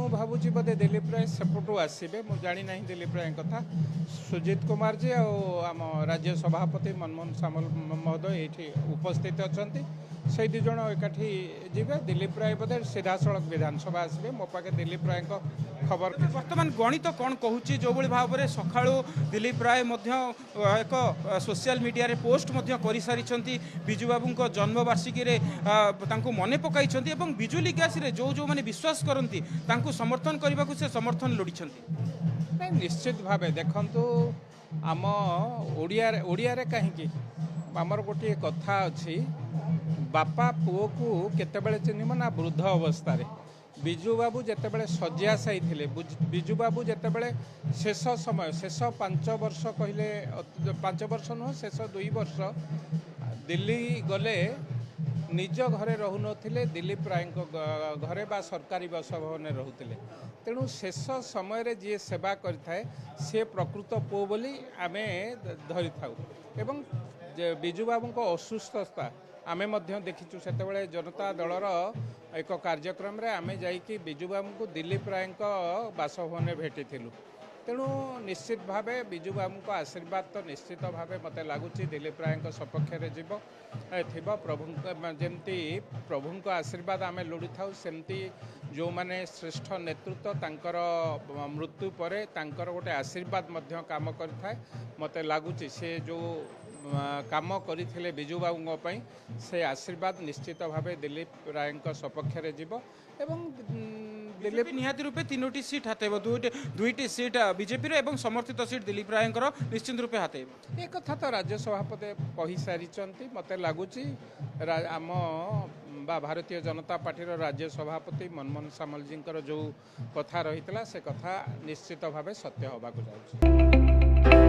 भावुची बोधे दिलीप राय सेपटू आसवे मुझे जानी ना दिलीप राय कथा सुजित कुमार जी आम राज्य सभापति मनमोहन सामल महोदय ये उपस्थित अच्छा से दुज एकाठी जीवे दिलीप राय बोधे सीधा सड़क विधानसभा आसवे मो पाखे दिलीप राय खबर बर्तमान गणित कौन कहूँ जो भाव में सका दिलीप राय एक सोशल मीडिया रे पोस्ट कर सारी विजु बाबू जन्मवार्षिकी मन पकई विजु लिगासी रे जो जो मैंने विश्वास करती समर्थन करने को से समर्थन लोड़ी निश्चित भाव देखु आम ओडिया कहीं आमर गोटे कथा अच्छी बापा पुओ को केतेबेले चिन्ह ना वृद्ध अवस्था विजु बाबू जितेबाला शज्या साई थे विजु बाबू जितेबाला शेष समय शेष 5 वर्ष कहले 5 वर्ष नुह शेष 2 वर्ष दिल्ली गले निज घरे रहूनथिले दिलीप राय घरे बा सरकारी बासभवन रहूतिले तेणु शेष समय रे जी सेवा करिथाए से प्रकृत पुओ बोली आमे धरि थाउ एवं विजु बाबू को असुस्थता आमे मध्य देखिचु सेतेबेले जनता दलर एक कार्यक्रम रे आमे जाइकी विजु बाबू को दिलीप राय बासभवन भेटिथिलु तेणु निश्चित भावे विजु बाबू को आशीर्वाद तो निश्चित भावे मते लागुची दिलीप राय सपक्ष रे जीव थिबा प्रभु जेमती प्रभु को आशीर्वाद आमे लोड़ी थाउ सेमती जो माने श्रेष्ठ नेतृत्व तांकर मृत्यु परे तांकर गोटे आशीर्वाद मध्य काम करिथाय मते लागुची से जो काम करथिले विजु बाबू से आशीर्वाद निश्चित भावे दिलीप राय सपक्ष रे जीव एवं दिलीप निहाती रूपे 3टी सीट हातेब 2टी सीट बीजेपी एवं समर्थित सीट दिलीप राय निश्चित रूपे हातेब एक कथा तो राज्य सभापति कही सारी मते लगुच आम भारतीय जनता पार्टी राज्य सभापति मनमोहन सामल जी जो कथा रही से कथा निश्चित भावे सत्य होगा जाऊँ।